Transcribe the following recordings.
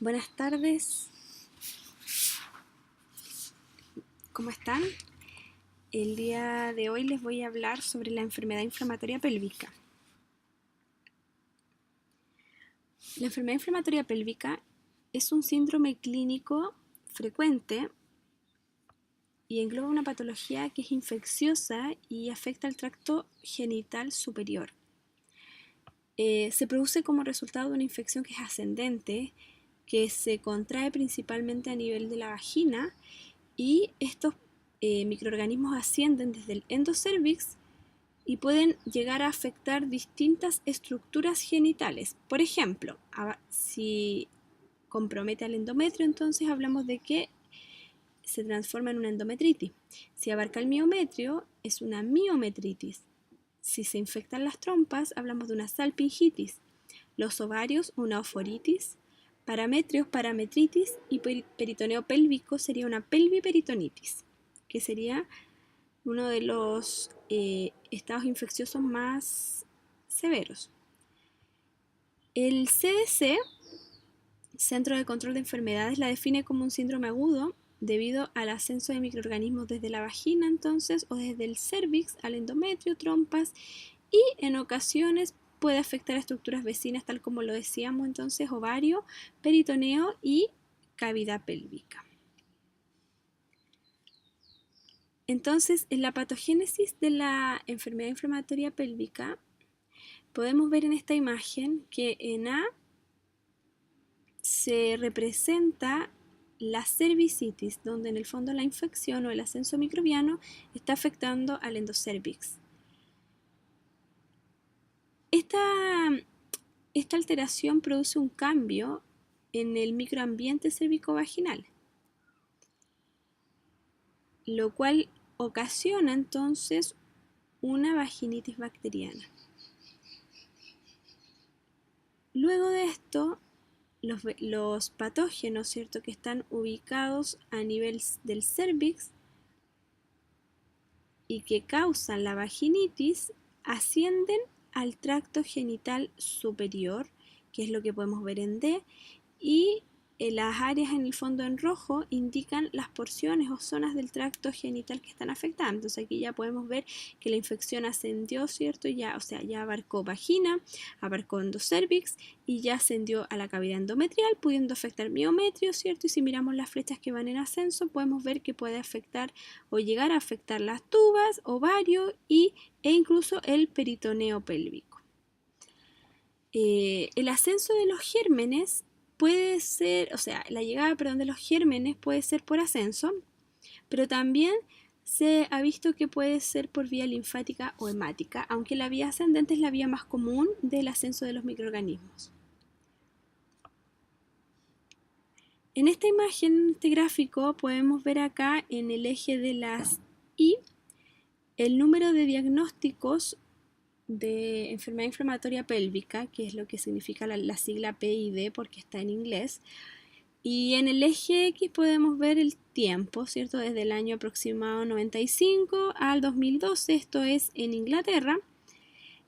Buenas tardes, ¿cómo están? El día de hoy les voy a hablar sobre la enfermedad inflamatoria pélvica. La enfermedad inflamatoria pélvica es un síndrome clínico frecuente y engloba una patología que es infecciosa y afecta al tracto genital superior. Se produce como resultado de una infección que es ascendente, que se contrae principalmente a nivel de la vagina y estos microorganismos ascienden desde el endocervix y pueden llegar a afectar distintas estructuras genitales. Por ejemplo, si compromete al endometrio, entonces hablamos de que se transforma en una endometritis. Si abarca el miometrio, es una miometritis. Si se infectan las trompas, hablamos de una salpingitis. Los ovarios, una oforitis. Parametrios, parametritis. Y peritoneo pélvico sería una pelviperitonitis, que sería uno de los estados infecciosos más severos. El CDC, Centro de Control de Enfermedades, la define como un síndrome agudo debido al ascenso de microorganismos desde la vagina, entonces, o desde el cérvix al endometrio, trompas, y en ocasiones puede afectar a estructuras vecinas, tal como lo decíamos entonces, ovario, peritoneo y cavidad pélvica. Entonces, en la patogénesis de la enfermedad inflamatoria pélvica, podemos ver en esta imagen que en A se representa la cervicitis, donde en el fondo la infección o el ascenso microbiano está afectando al endocervix. Esta alteración produce un cambio en el microambiente cervicovaginal, lo cual ocasiona entonces una vaginitis bacteriana. Luego de esto, los patógenos, ¿cierto?, que están ubicados a nivel del cérvix y que causan la vaginitis, ascienden al tracto genital superior, que es lo que podemos ver en D, y las áreas en el fondo en rojo indican las porciones o zonas del tracto genital que están afectadas. Entonces aquí ya podemos ver que la infección ascendió, ¿cierto? Ya abarcó vagina, abarcó endocervix y ya ascendió a la cavidad endometrial, pudiendo afectar miometrio, ¿cierto? Y si miramos las flechas que van en ascenso, podemos ver que puede afectar o llegar a afectar las tubas, ovario e incluso el peritoneo pélvico. El ascenso de los gérmenes puede ser, la llegada, de los gérmenes puede ser por ascenso, pero también se ha visto que puede ser por vía linfática o hemática, aunque la vía ascendente es la vía más común del ascenso de los microorganismos. En esta imagen, en este gráfico, podemos ver acá en el eje de las Y el número de diagnósticos de enfermedad inflamatoria pélvica, que es lo que significa la sigla PID porque está en inglés, y en el eje X podemos ver el tiempo, ¿cierto? Desde el año aproximado 95 al 2012, esto es en Inglaterra,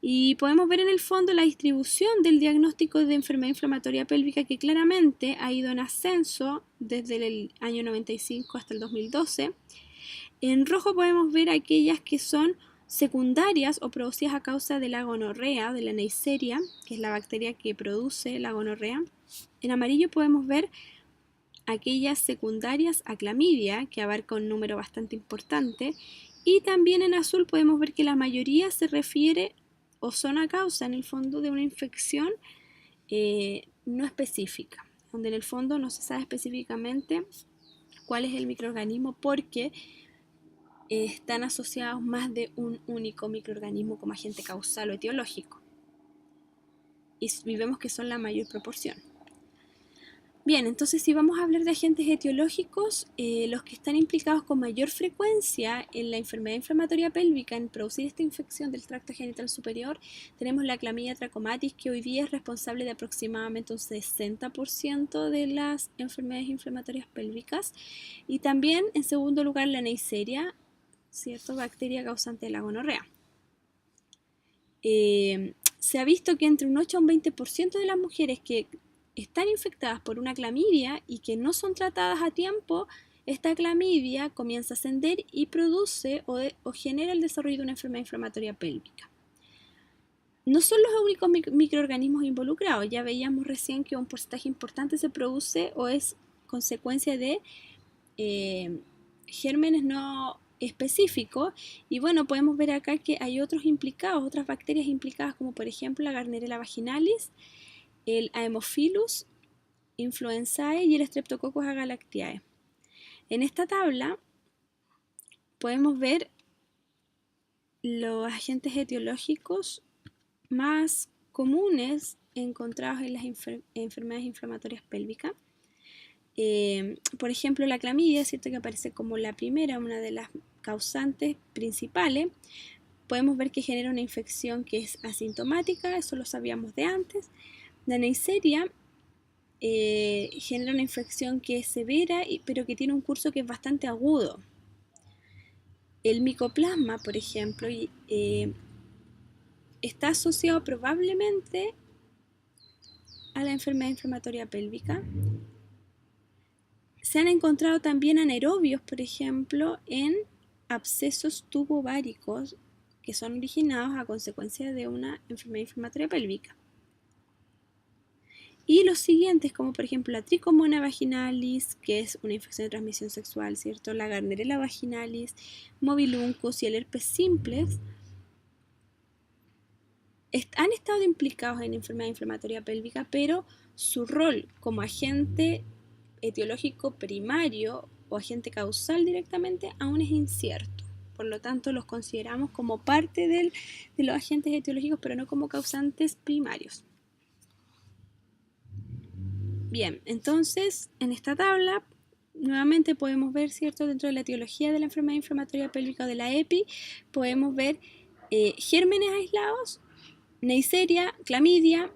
y podemos ver en el fondo la distribución del diagnóstico de enfermedad inflamatoria pélvica que claramente ha ido en ascenso desde el año 95 hasta el 2012. En rojo podemos ver aquellas que son secundarias o producidas a causa de la gonorrea, de la Neisseria, que es la bacteria que produce la gonorrea. En amarillo podemos ver aquellas secundarias a clamidia, que abarca un número bastante importante. Y también en azul podemos ver que la mayoría se refiere o son a causa, en el fondo, de una infección no específica, donde en el fondo no se sabe específicamente cuál es el microorganismo porque están asociados más de un único microorganismo como agente causal o etiológico. Y vemos que son la mayor proporción. Bien, entonces si vamos a hablar de agentes etiológicos, los que están implicados con mayor frecuencia en la enfermedad inflamatoria pélvica, en producir esta infección del tracto genital superior, tenemos la Chlamydia trachomatis, que hoy día es responsable de aproximadamente un 60% de las enfermedades inflamatorias pélvicas, y también en segundo lugar la Neisseria, ¿cierto?, bacteria causante de la gonorrea. Se ha visto que entre un 8 a un 20% de las mujeres que están infectadas por una clamidia y que no son tratadas a tiempo, esta clamidia comienza a ascender y produce o genera el desarrollo de una enfermedad inflamatoria pélvica. No son los únicos microorganismos involucrados, ya veíamos recién que un porcentaje importante se produce o es consecuencia de gérmenes no específicos, y bueno, podemos ver acá que hay otros implicados, otras bacterias implicadas, como por ejemplo la Gardnerella vaginalis, el Haemophilus influenzae y el Streptococcus agalactiae. En esta tabla podemos ver los agentes etiológicos más comunes encontrados en las enfermedades inflamatorias pélvicas. Por ejemplo, la clamidia, ¿cierto?, que aparece como la primera, una de las causantes principales. Podemos ver que genera una infección que es asintomática, eso lo sabíamos de antes. La Neisseria genera una infección que es severa, pero que tiene un curso que es bastante agudo. El micoplasma, por ejemplo, está asociado probablemente a la enfermedad inflamatoria pélvica. Se han encontrado también anaerobios, por ejemplo, en abscesos tubováricos que son originados a consecuencia de una enfermedad inflamatoria pélvica. Y los siguientes, como por ejemplo la Trichomona vaginalis, que es una infección de transmisión sexual, ¿cierto? La Gardnerella vaginalis, Mobiluncus y el herpes simplex, han estado implicados en enfermedad inflamatoria pélvica, pero su rol como agente etiológico primario o agente causal directamente aún es incierto. Por lo tanto, los consideramos como parte de los agentes etiológicos, pero no como causantes primarios. Bien, entonces en esta tabla nuevamente podemos ver, ¿cierto?, dentro de la etiología de la enfermedad inflamatoria pélvica o de la EPI, podemos ver gérmenes aislados, Neisseria, clamidia,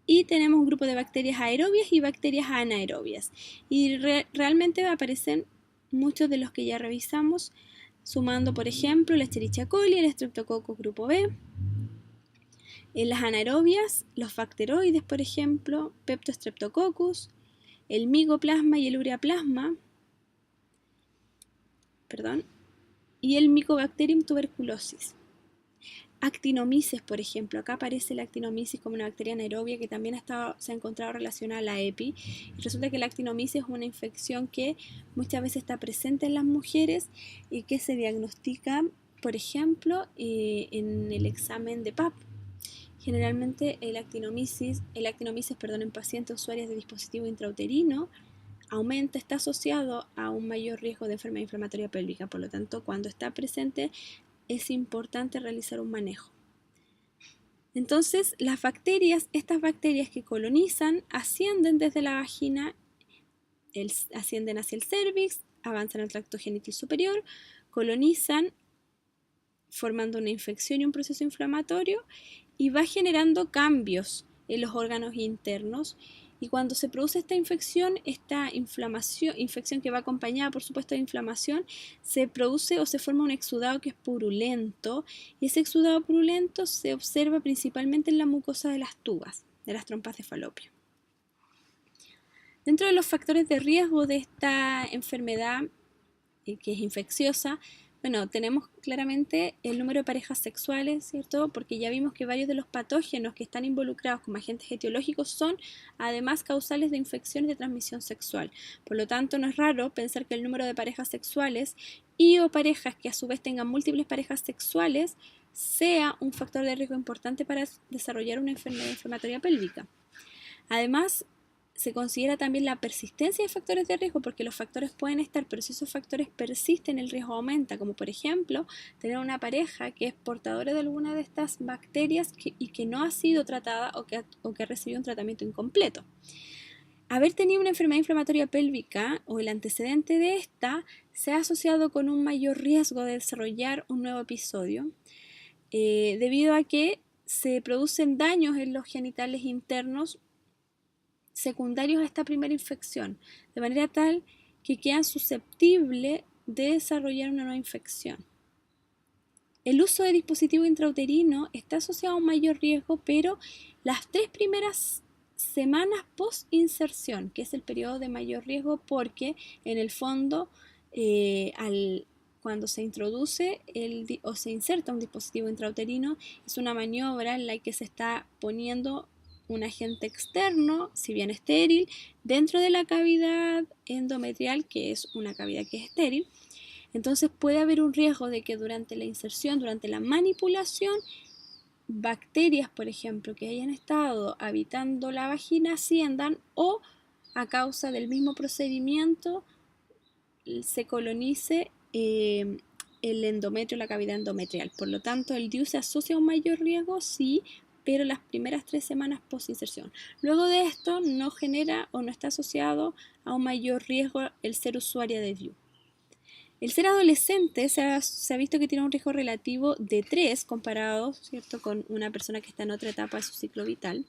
y tenemos un grupo de bacterias aerobias y bacterias anaerobias. Y realmente aparecen muchos de los que ya revisamos, sumando por ejemplo la Escherichia coli, el Streptococcus grupo B. En las anaerobias, los bacteroides, por ejemplo, Peptostreptococcus, el Mycoplasma y el Ureaplasma, y el Mycobacterium tuberculosis. Actinomyces, por ejemplo, acá aparece la actinomyces como una bacteria anaerobia que también se ha encontrado relacionada a la EPI. Y resulta que la actinomyces es una infección que muchas veces está presente en las mujeres y que se diagnostica, por ejemplo, en el examen de PAP. Generalmente el actinomyces en pacientes usuarios de dispositivo intrauterino está asociado a un mayor riesgo de enfermedad inflamatoria pélvica. Por lo tanto, cuando está presente es importante realizar un manejo. Entonces, estas bacterias que colonizan, ascienden desde la vagina, ascienden hacia el cervix, avanzan al tracto genital superior, colonizan, formando una infección y un proceso inflamatorio, y va generando cambios en los órganos internos. Y cuando se produce esta infección que va acompañada por supuesto de inflamación, se produce o se forma un exudado que es purulento, y ese exudado purulento se observa principalmente en la mucosa de las tubas, de las trompas de Falopio. Dentro de los factores de riesgo de esta enfermedad, que es infecciosa, bueno, tenemos claramente el número de parejas sexuales, ¿cierto? Porque ya vimos que varios de los patógenos que están involucrados como agentes etiológicos son además causales de infecciones de transmisión sexual. Por lo tanto, no es raro pensar que el número de parejas sexuales o parejas que a su vez tengan múltiples parejas sexuales sea un factor de riesgo importante para desarrollar una enfermedad inflamatoria pélvica. Además, se considera también la persistencia de factores de riesgo, porque los factores pueden estar, pero si esos factores persisten, el riesgo aumenta, como por ejemplo tener una pareja que es portadora de alguna de estas bacterias y que no ha sido tratada o que ha recibido un tratamiento incompleto. Haber tenido una enfermedad inflamatoria pélvica o el antecedente de esta se ha asociado con un mayor riesgo de desarrollar un nuevo episodio, debido a que se producen daños en los genitales internos secundarios a esta primera infección, de manera tal que quedan susceptibles de desarrollar una nueva infección. El uso de dispositivo intrauterino está asociado a un mayor riesgo, pero las 3 primeras semanas post-inserción, que es el periodo de mayor riesgo porque en el fondo cuando se introduce o se inserta un dispositivo intrauterino es una maniobra en la que se está poniendo un agente externo, si bien estéril, dentro de la cavidad endometrial, que es una cavidad que es estéril. Entonces puede haber un riesgo de que durante la inserción, durante la manipulación, bacterias, por ejemplo, que hayan estado habitando la vagina asciendan o a causa del mismo procedimiento se colonice el endometrio, la cavidad endometrial. Por lo tanto, el DIU se asocia a un mayor riesgo, sí, pero las primeras 3 semanas post inserción. Luego de esto no genera o no está asociado a un mayor riesgo el ser usuaria de DIU. El ser adolescente se ha visto que tiene un riesgo relativo de 3 comparado, ¿cierto?, con una persona que está en otra etapa de su ciclo vital,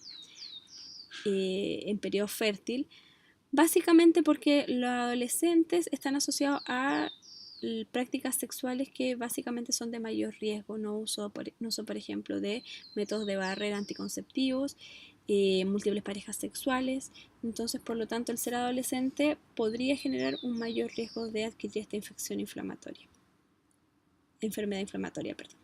en periodo fértil, básicamente porque los adolescentes están asociados a prácticas sexuales que básicamente son de mayor riesgo, no uso por ejemplo de métodos de barrera anticonceptivos, múltiples parejas sexuales. Entonces, por lo tanto, el ser adolescente podría generar un mayor riesgo de adquirir esta enfermedad inflamatoria, perdón.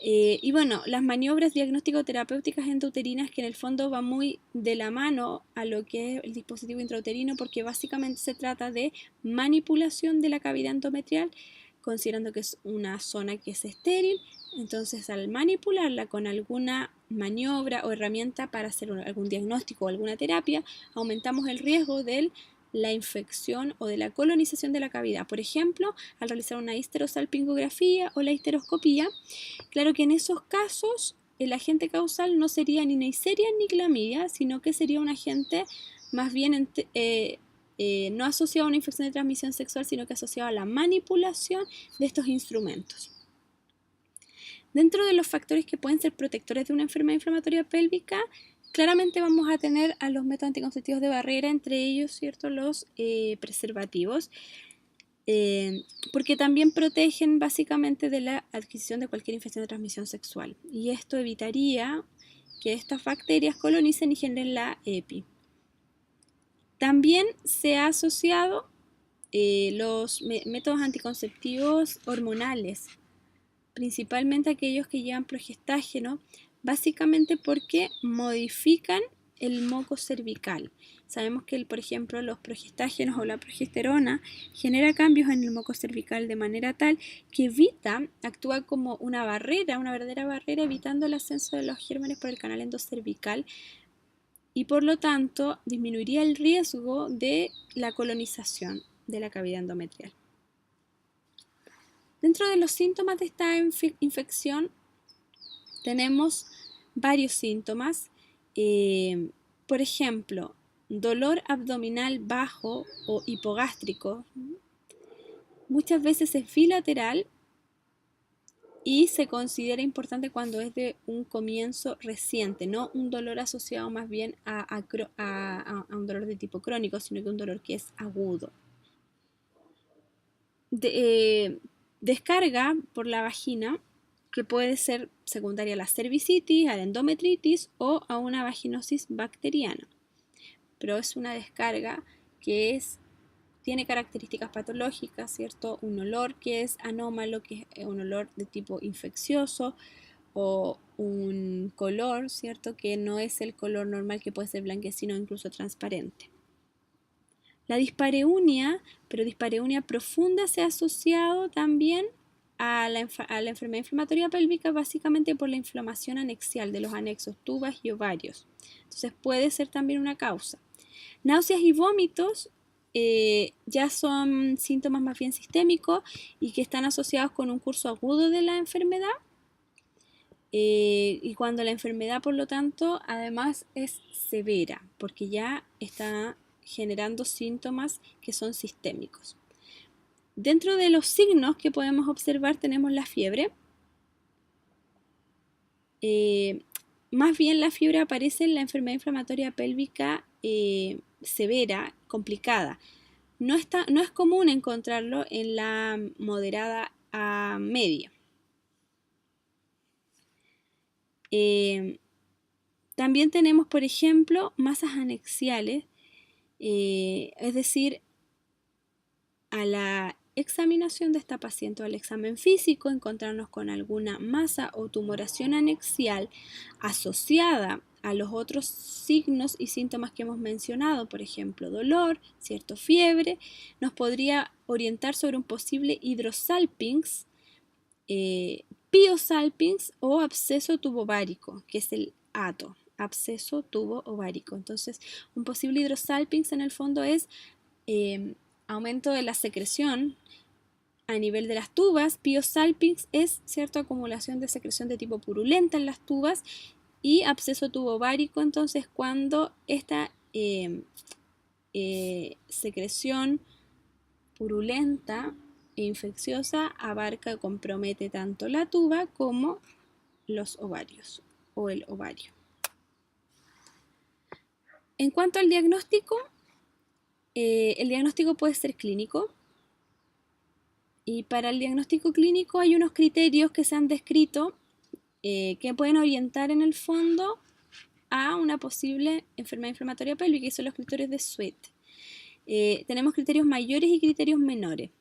Y bueno, las maniobras diagnóstico-terapéuticas endouterinas, que en el fondo va muy de la mano a lo que es el dispositivo intrauterino, porque básicamente se trata de manipulación de la cavidad endometrial, considerando que es una zona que es estéril. Entonces, al manipularla con alguna maniobra o herramienta para hacer algún diagnóstico o alguna terapia, aumentamos el riesgo de la infección o de la colonización de la cavidad. Por ejemplo, al realizar una histerosalpingografía o la histeroscopía. Claro que en esos casos el agente causal no sería ni Neisseria ni clamidia, sino que sería un agente más bien no asociado a una infección de transmisión sexual, sino que asociado a la manipulación de estos instrumentos. Dentro de los factores que pueden ser protectores de una enfermedad inflamatoria pélvica, claramente vamos a tener a los métodos anticonceptivos de barrera, entre ellos, ¿cierto?, los preservativos, porque también protegen básicamente de la adquisición de cualquier infección de transmisión sexual. Y esto evitaría que estas bacterias colonicen y generen la EPI. También se ha asociado los métodos anticonceptivos hormonales, principalmente aquellos que llevan progestágeno, básicamente porque modifican el moco cervical. Sabemos que, por ejemplo, los progestágenos o la progesterona genera cambios en el moco cervical de manera tal que actúa como una verdadera barrera, evitando el ascenso de los gérmenes por el canal endocervical y por lo tanto disminuiría el riesgo de la colonización de la cavidad endometrial. Dentro de los síntomas de esta infección tenemos varios síntomas, por ejemplo, dolor abdominal bajo o hipogástrico, muchas veces es bilateral y se considera importante cuando es de un comienzo reciente, no un dolor asociado más bien a un dolor de tipo crónico, sino que un dolor que es agudo. Descarga por la vagina, que puede ser secundaria a la cervicitis, a la endometritis o a una vaginosis bacteriana. Pero es una descarga que tiene características patológicas, ¿cierto? Un olor que es anómalo, que es un olor de tipo infeccioso, o un color, ¿cierto?, que no es el color normal, que puede ser blanquecino o incluso transparente. La dispareunia, pero dispareunia profunda, se ha asociado también a la enfermedad inflamatoria pélvica, básicamente por la inflamación anexial de los anexos tubas y ovarios. Entonces puede ser también una causa. Náuseas y vómitos ya son síntomas más bien sistémicos y que están asociados con un curso agudo de la enfermedad. Y cuando la enfermedad, por lo tanto, además es severa, porque ya está generando síntomas que son sistémicos. Dentro de los signos que podemos observar tenemos la fiebre. Más bien la fiebre aparece en la enfermedad inflamatoria pélvica severa, complicada. No es común encontrarlo en la moderada a media. También tenemos, por ejemplo, masas anexiales, es decir, a la examinación de esta paciente o al examen físico, encontrarnos con alguna masa o tumoración anexial asociada a los otros signos y síntomas que hemos mencionado, por ejemplo, dolor, cierto fiebre, nos podría orientar sobre un posible hidrosalpinx, piosalpinx o absceso tubovárico, que es el ATO, absceso tubo ovárico. Entonces, un posible hidrosalpinx en el fondo es aumento de la secreción a nivel de las tubas. Piosalpinx es cierta acumulación de secreción de tipo purulenta en las tubas, y absceso tubovárico entonces cuando esta secreción purulenta e infecciosa abarca y compromete tanto la tuba como los ovarios o el ovario. En cuanto al diagnóstico, el diagnóstico puede ser clínico, y para el diagnóstico clínico hay unos criterios que se han descrito que pueden orientar en el fondo a una posible enfermedad inflamatoria pélvica, y son los criterios de Sweet. Tenemos criterios mayores y criterios menores.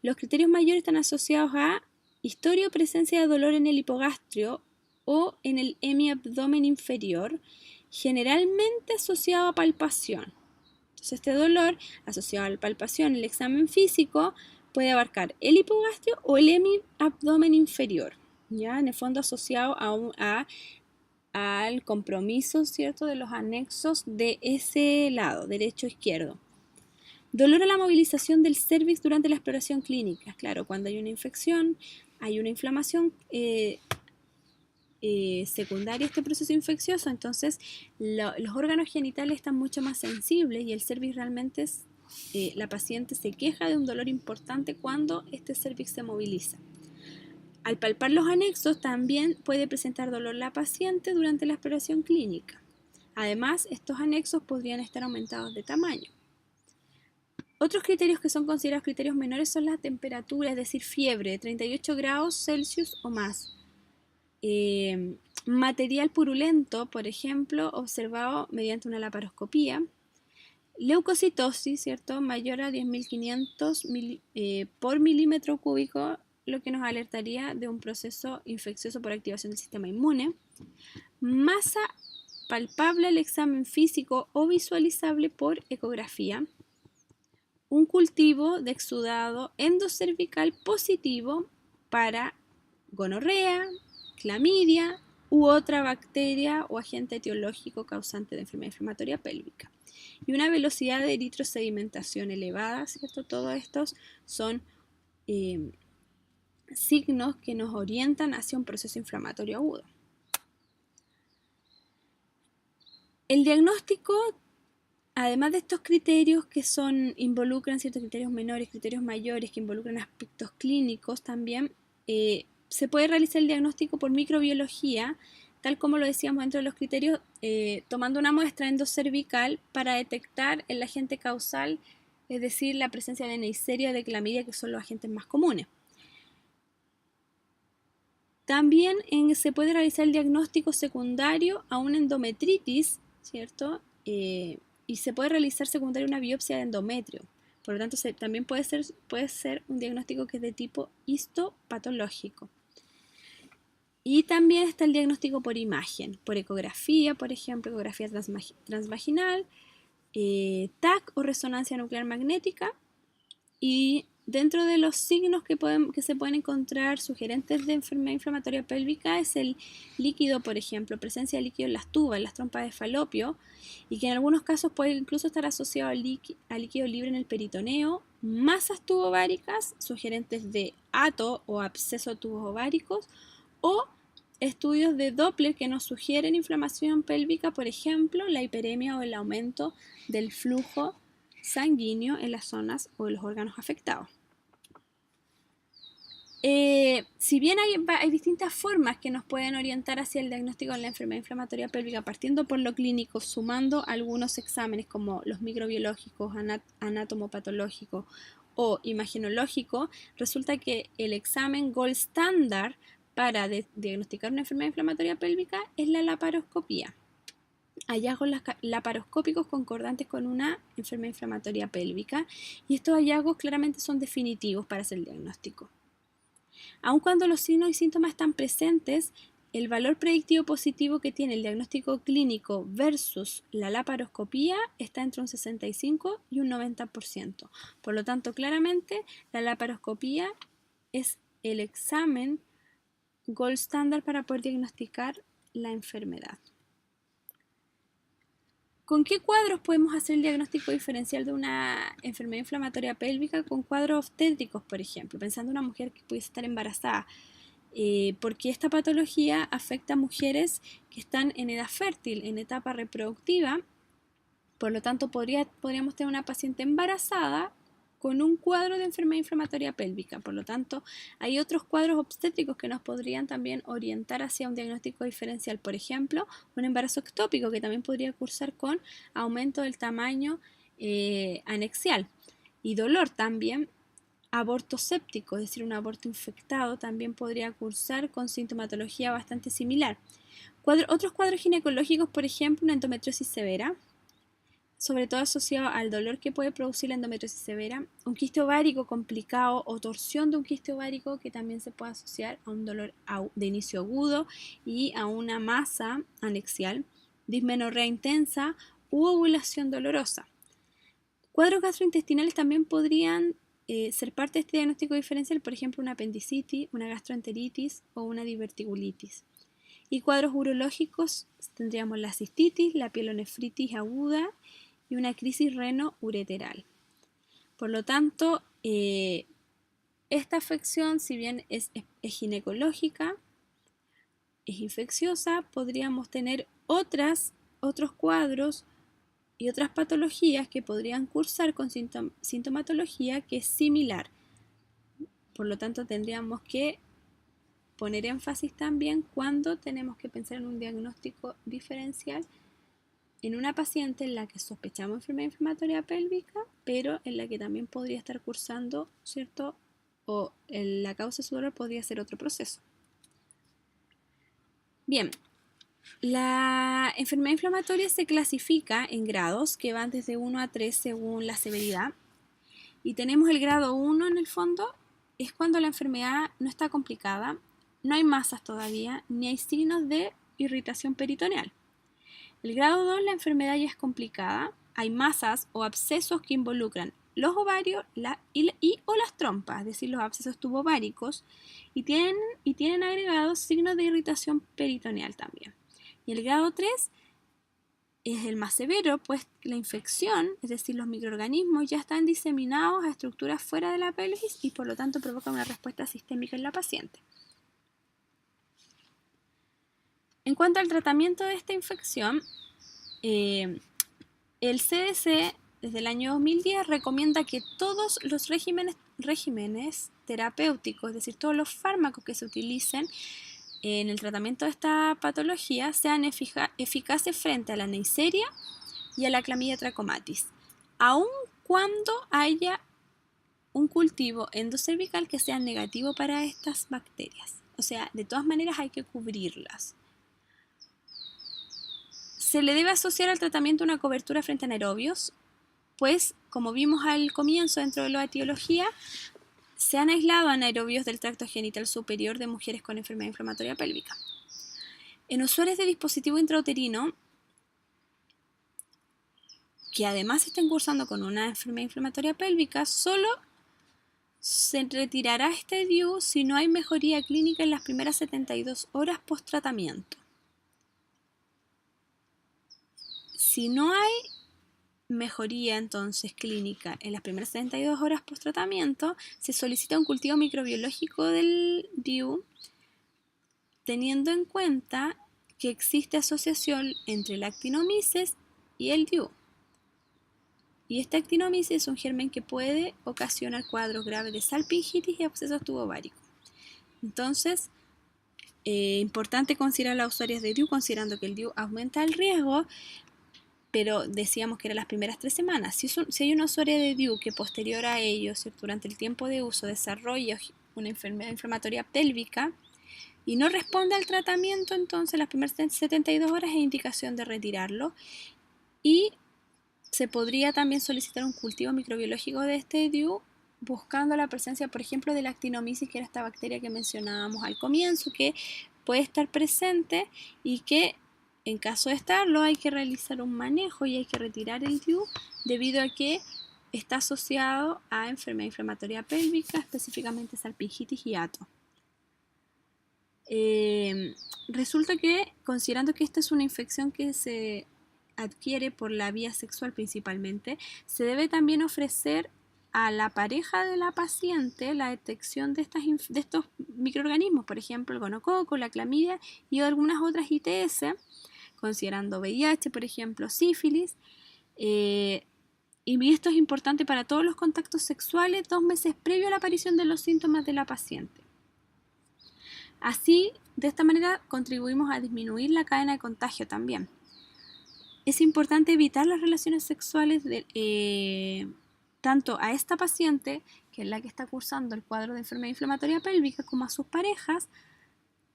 Los criterios mayores están asociados a historia o presencia de dolor en el hipogastrio o en el hemiabdomen inferior, generalmente asociado a palpación. Entonces, este dolor asociado a la palpación en el examen físico puede abarcar el hipogastrio o el hemiabdomen inferior, ¿ya? En el fondo asociado al compromiso, ¿cierto?, de los anexos de ese lado, derecho o izquierdo. Dolor a la movilización del cervix durante la exploración clínica. Claro, cuando hay una infección, hay una inflamación secundaria a este proceso infeccioso, entonces los órganos genitales están mucho más sensibles, y el cervix realmente es, la paciente se queja de un dolor importante cuando este cervix se moviliza. Al palpar los anexos también puede presentar dolor la paciente durante la exploración clínica. Además, estos anexos podrían estar aumentados de tamaño. Otros criterios que son considerados criterios menores son la temperatura, es decir, fiebre, 38 grados Celsius o más. Material purulento, por ejemplo, observado mediante una laparoscopía. Leucocitosis, ¿cierto?, mayor a 10.500 por milímetro cúbico, lo que nos alertaría de un proceso infeccioso por activación del sistema inmune. Masa palpable al examen físico o visualizable por ecografía. Un cultivo de exudado endocervical positivo para gonorrea, clamidia u otra bacteria o agente etiológico causante de enfermedad inflamatoria pélvica. Y una velocidad de eritrosedimentación elevada, ¿cierto? Todos estos son signos que nos orientan hacia un proceso inflamatorio agudo. El diagnóstico, además de estos criterios que involucran ciertos criterios menores, criterios mayores, que involucran aspectos clínicos, también se puede realizar el diagnóstico por microbiología, tal como lo decíamos dentro de los criterios, tomando una muestra endocervical para detectar el agente causal, es decir, la presencia de Neisseria o de clamidia, que son los agentes más comunes. También se puede realizar el diagnóstico secundario a una endometritis, ¿cierto? Y se puede realizar secundario una biopsia de endometrio. Por lo tanto, también puede ser un diagnóstico que es de tipo histopatológico. Y también está el diagnóstico por imagen, por ecografía, por ejemplo, ecografía transvaginal, TAC o resonancia nuclear magnética. Y dentro de los signos que se pueden encontrar sugerentes de enfermedad inflamatoria pélvica es el líquido, por ejemplo, presencia de líquido en las tubas, en las trompas de falopio, y que en algunos casos puede incluso estar asociado al líquido libre en el peritoneo, masas tubováricas sugerentes de ATO o absceso tubos ováricos, o estudios de Doppler que nos sugieren inflamación pélvica, por ejemplo, la hiperemia o el aumento del flujo sanguíneo en las zonas o en los órganos afectados. Si bien hay distintas formas que nos pueden orientar hacia el diagnóstico de la enfermedad inflamatoria pélvica, partiendo por lo clínico, sumando algunos exámenes como los microbiológicos, anatomopatológicos o imagenológicos, resulta que el examen gold standard para diagnosticar una enfermedad inflamatoria pélvica es la laparoscopía. hallazgos laparoscópicos concordantes con una enfermedad inflamatoria pélvica, y estos hallazgos claramente son definitivos para hacer el diagnóstico. Aun cuando los signos y síntomas están presentes, el valor predictivo positivo que tiene el diagnóstico clínico versus la laparoscopía está entre un 65 y un 90%. Por lo tanto, claramente la laparoscopía es el examen gold standard para poder diagnosticar la enfermedad. ¿Con qué cuadros podemos hacer el diagnóstico diferencial de una enfermedad inflamatoria pélvica? Con cuadros obstétricos, por ejemplo, pensando en una mujer que pudiese estar embarazada, porque esta patología afecta a mujeres que están en edad fértil, en etapa reproductiva. Por lo tanto, podríamos tener una paciente embarazada con un cuadro de enfermedad inflamatoria pélvica. Por lo tanto, hay otros cuadros obstétricos que nos podrían también orientar hacia un diagnóstico diferencial. Por ejemplo, un embarazo ectópico que también podría cursar con aumento del tamaño anexial y dolor también. Aborto séptico, es decir, un aborto infectado, también podría cursar con sintomatología bastante similar. Otros cuadros ginecológicos, por ejemplo, una endometriosis severa, sobre todo asociado al dolor que puede producir la endometriosis severa, un quiste ovárico complicado o torsión de un quiste ovárico que también se puede asociar a un dolor de inicio agudo y a una masa anexial, dismenorrea intensa u ovulación dolorosa. Cuadros gastrointestinales también podrían ser parte de este diagnóstico diferencial, por ejemplo, una apendicitis, una gastroenteritis o una diverticulitis. Y cuadros urológicos tendríamos la cistitis, la pielonefritis aguda y una crisis reno-ureteral. Por lo tanto, esta afección, si bien es ginecológica, es infecciosa, podríamos tener otros cuadros y otras patologías que podrían cursar con sintomatología que es similar. Por lo tanto, tendríamos que poner énfasis también cuando tenemos que pensar en un diagnóstico diferencial en una paciente en la que sospechamos enfermedad inflamatoria pélvica, pero en la que también podría estar cursando, ¿cierto? O la causa de su dolor podría ser otro proceso. Bien, la enfermedad inflamatoria se clasifica en grados que van desde 1 a 3 según la severidad. Y tenemos el grado 1 en el fondo, es cuando la enfermedad no está complicada, no hay masas todavía, ni hay signos de irritación peritoneal. El grado 2, la enfermedad ya es complicada, hay masas o abscesos que involucran los ovarios o las trompas, es decir, los abscesos tubováricos, y tienen agregados signos de irritación peritoneal también. Y el grado 3 es el más severo, pues la infección, es decir, los microorganismos ya están diseminados a estructuras fuera de la pelvis y por lo tanto provocan una respuesta sistémica en la paciente. En cuanto al tratamiento de esta infección, el CDC desde el año 2010 recomienda que todos los regímenes terapéuticos, es decir, todos los fármacos que se utilicen en el tratamiento de esta patología sean eficaces frente a la Neisseria y a la Clamidia trachomatis, aun cuando haya un cultivo endocervical que sea negativo para estas bacterias. O sea, de todas maneras hay que cubrirlas. Se le debe asociar al tratamiento una cobertura frente a anaerobios, pues, como vimos al comienzo dentro de la etiología, se han aislado anaerobios del tracto genital superior de mujeres con enfermedad inflamatoria pélvica. En usuarios de dispositivo intrauterino que además estén cursando con una enfermedad inflamatoria pélvica, solo se retirará este DIU si no hay mejoría clínica en las primeras 72 horas post tratamiento. Si no hay mejoría entonces clínica en las primeras 72 horas post tratamiento, se solicita un cultivo microbiológico del DIU, teniendo en cuenta que existe asociación entre la actinomyces y el DIU. Y esta actinomyces es un germen que puede ocasionar cuadros graves de salpingitis y abscesos tubováricos. Entonces, importante considerar a las usuarias de DIU, considerando que el DIU aumenta el riesgo, pero decíamos que eran las primeras 3 semanas. Si hay una usuaria de DIU que posterior a ello, ¿cierto?, durante el tiempo de uso, desarrolla una enfermedad inflamatoria pélvica, y no responde al tratamiento, entonces las primeras 72 horas es indicación de retirarlo. Y se podría también solicitar un cultivo microbiológico de este DIU buscando la presencia, por ejemplo, de la actinomyces, que era esta bacteria que mencionábamos al comienzo, que puede estar presente y que en caso de estarlo hay que realizar un manejo y hay que retirar el DIU debido a que está asociado a enfermedad inflamatoria pélvica, específicamente salpingitis y ato. Resulta que, considerando que esta es una infección que se adquiere por la vía sexual principalmente, se debe también ofrecer a la pareja de la paciente la detección de estos microorganismos, por ejemplo el gonococo, la clamidia y algunas otras ITS, considerando VIH, por ejemplo, sífilis. Y esto es importante para todos los contactos sexuales 2 meses previo a la aparición de los síntomas de la paciente. Así, de esta manera, contribuimos a disminuir la cadena de contagio también. Es importante evitar las relaciones sexuales tanto a esta paciente, que es la que está cursando el cuadro de enfermedad inflamatoria pélvica, como a sus parejas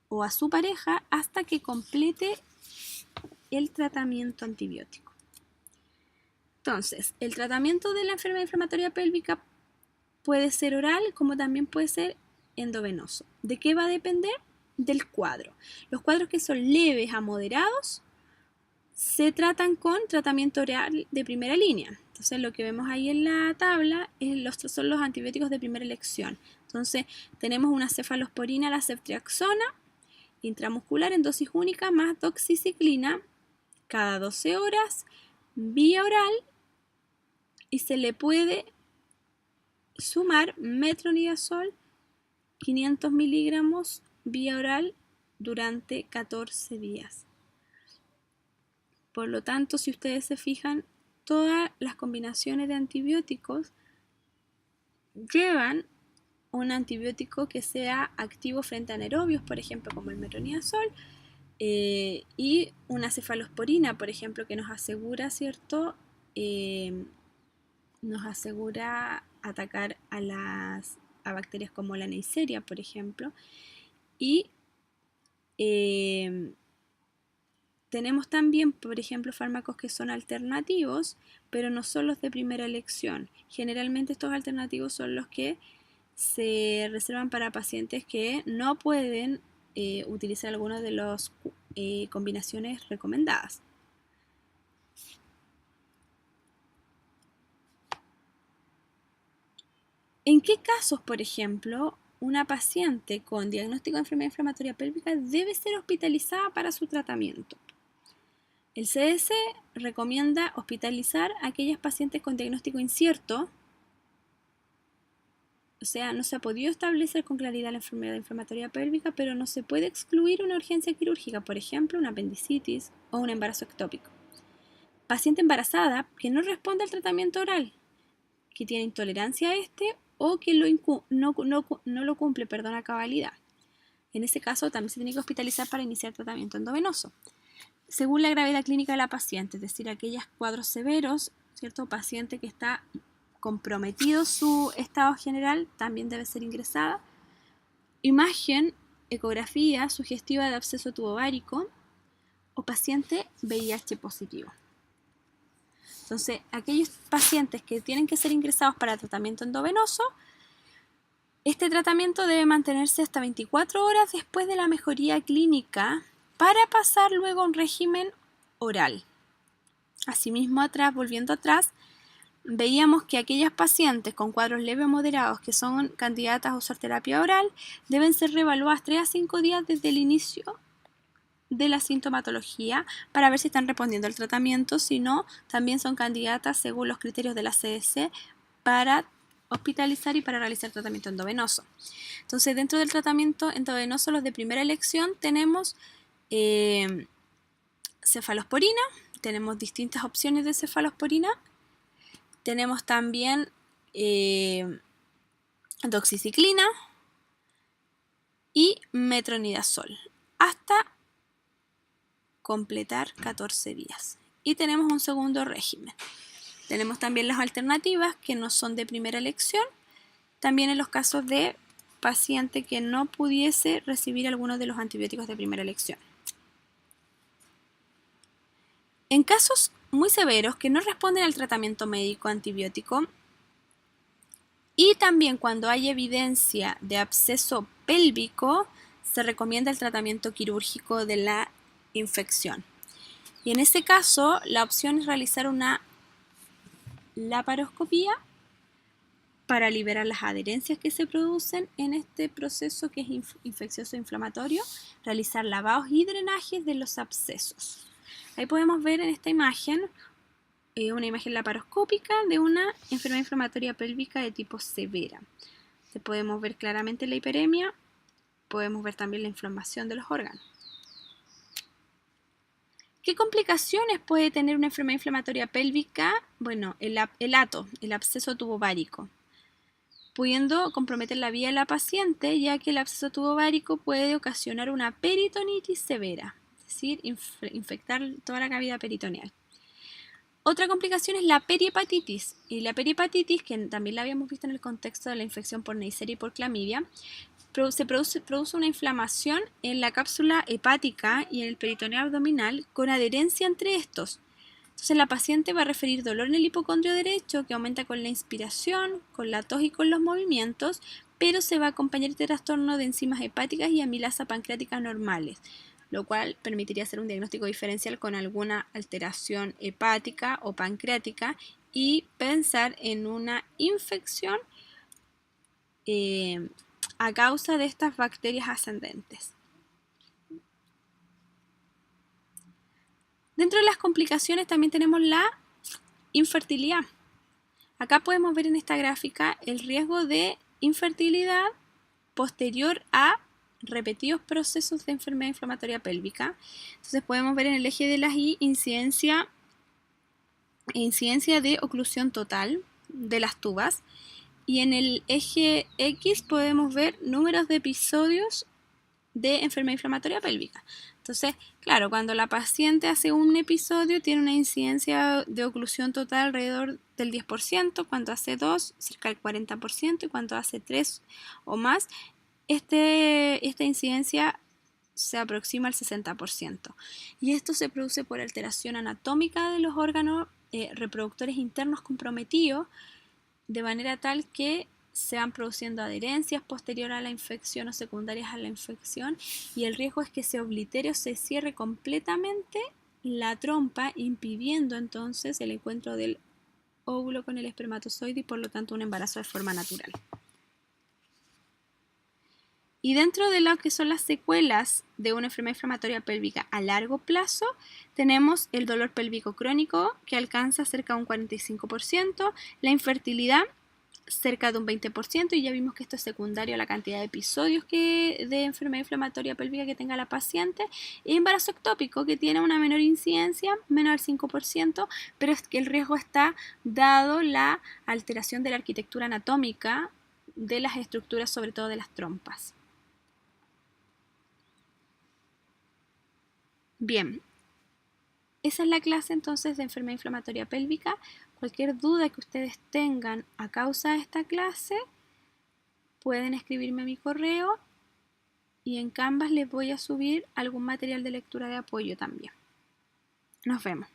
o a su pareja hasta que complete el tratamiento antibiótico. Entonces, el tratamiento de la enfermedad inflamatoria pélvica puede ser oral como también puede ser endovenoso. ¿De qué va a depender? Del cuadro. Los cuadros que son leves a moderados se tratan con tratamiento oral de primera línea. Entonces lo que vemos ahí en la tabla son los antibióticos de primera elección. Entonces tenemos una cefalosporina, la ceftriaxona, intramuscular en dosis única más doxiciclina cada 12 horas, vía oral, y se le puede sumar metronidazol 500 miligramos vía oral durante 14 días. Por lo tanto, si ustedes se fijan, todas las combinaciones de antibióticos llevan un antibiótico que sea activo frente a anaerobios, por ejemplo, como el metronidazol, y una cefalosporina, por ejemplo, que nos asegura, ¿cierto? Nos asegura atacar a bacterias como la Neisseria, por ejemplo, y tenemos también, por ejemplo, fármacos que son alternativos, pero no son los de primera elección. Generalmente estos alternativos son los que se reservan para pacientes que no pueden utilizar alguna de las combinaciones recomendadas. ¿En qué casos, por ejemplo, una paciente con diagnóstico de enfermedad inflamatoria pélvica debe ser hospitalizada para su tratamiento? El CDC recomienda hospitalizar a aquellas pacientes con diagnóstico incierto, o sea, no se ha podido establecer con claridad la enfermedad inflamatoria pélvica, pero no se puede excluir una urgencia quirúrgica, por ejemplo, una apendicitis o un embarazo ectópico. Paciente embarazada que no responde al tratamiento oral, que tiene intolerancia a este o que no lo cumple a cabalidad. En ese caso también se tiene que hospitalizar para iniciar tratamiento endovenoso. Según la gravedad clínica de la paciente, es decir, aquellos cuadros severos, ¿cierto? Paciente que está comprometido su estado general, también debe ser ingresada. Imagen, ecografía sugestiva de absceso tubovárico o paciente VIH positivo. Entonces, aquellos pacientes que tienen que ser ingresados para tratamiento endovenoso, este tratamiento debe mantenerse hasta 24 horas después de la mejoría clínica para pasar luego a un régimen oral. Asimismo, volviendo atrás, veíamos que aquellas pacientes con cuadros leves o moderados que son candidatas a usar terapia oral deben ser reevaluadas 3 a 5 días desde el inicio de la sintomatología para ver si están respondiendo al tratamiento. Si no, también son candidatas según los criterios de la CDC para hospitalizar y para realizar tratamiento endovenoso. Entonces, dentro del tratamiento endovenoso, los de primera elección tenemos cefalosporina, tenemos distintas opciones de cefalosporina, tenemos también doxiciclina y metronidazol hasta completar 14 días. Y tenemos un segundo régimen. Tenemos también las alternativas que no son de primera elección, también en los casos de paciente que no pudiese recibir alguno de los antibióticos de primera elección. En casos muy severos que no responden al tratamiento médico antibiótico y también cuando hay evidencia de absceso pélvico, se recomienda el tratamiento quirúrgico de la infección. Y en este caso, la opción es realizar una laparoscopía para liberar las adherencias que se producen en este proceso que es infeccioso inflamatorio, realizar lavados y drenajes de los abscesos. Ahí podemos ver en esta imagen una imagen laparoscópica de una enfermedad inflamatoria pélvica de tipo severa. Podemos ver claramente la hiperemia, podemos ver también la inflamación de los órganos. ¿Qué complicaciones puede tener una enfermedad inflamatoria pélvica? Bueno, el ATO, el absceso tubovárico, pudiendo comprometer la vida de la paciente, ya que el absceso tubovárico puede ocasionar una peritonitis severa, es decir, infectar toda la cavidad peritoneal. Otra complicación es la perihepatitis, y la perihepatitis, que también la habíamos visto en el contexto de la infección por Neisseria y por clamidia, se produce una inflamación en la cápsula hepática y en el peritoneo abdominal con adherencia entre estos. Entonces la paciente va a referir dolor en el hipocondrio derecho que aumenta con la inspiración, con la tos y con los movimientos, pero se va a acompañar de trastorno de enzimas hepáticas y amilasa pancreática normales, lo cual permitiría hacer un diagnóstico diferencial con alguna alteración hepática o pancreática y pensar en una infección a causa de estas bacterias ascendentes. Dentro de las complicaciones también tenemos la infertilidad. Acá podemos ver en esta gráfica el riesgo de infertilidad posterior a repetidos procesos de enfermedad inflamatoria pélvica. Entonces podemos ver en el eje de las Y incidencia de oclusión total de las tubas. Y en el eje X podemos ver números de episodios de enfermedad inflamatoria pélvica. Entonces, claro, cuando la paciente hace un episodio tiene una incidencia de oclusión total alrededor del 10%, cuando hace 2, cerca del 40%, y cuando hace 3 o más, esta incidencia se aproxima al 60%. Y esto se produce por alteración anatómica de los órganos reproductores internos comprometidos, de manera tal que se van produciendo adherencias posterior a la infección o secundarias a la infección, y el riesgo es que se oblitere o se cierre completamente la trompa, impidiendo entonces el encuentro del óvulo con el espermatozoide y por lo tanto un embarazo de forma natural. Y dentro de lo que son las secuelas de una enfermedad inflamatoria pélvica a largo plazo, tenemos el dolor pélvico crónico, que alcanza cerca de un 45%, la infertilidad cerca de un 20%, y ya vimos que esto es secundario a la cantidad de episodios de enfermedad inflamatoria pélvica que tenga la paciente, y embarazo ectópico, que tiene una menor incidencia, menos del 5%, pero es que el riesgo está dado la alteración de la arquitectura anatómica de las estructuras, sobre todo de las trompas. Bien, esa es la clase entonces de enfermedad inflamatoria pélvica. Cualquier duda que ustedes tengan a causa de esta clase, pueden escribirme a mi correo y en Canvas les voy a subir algún material de lectura de apoyo también. Nos vemos.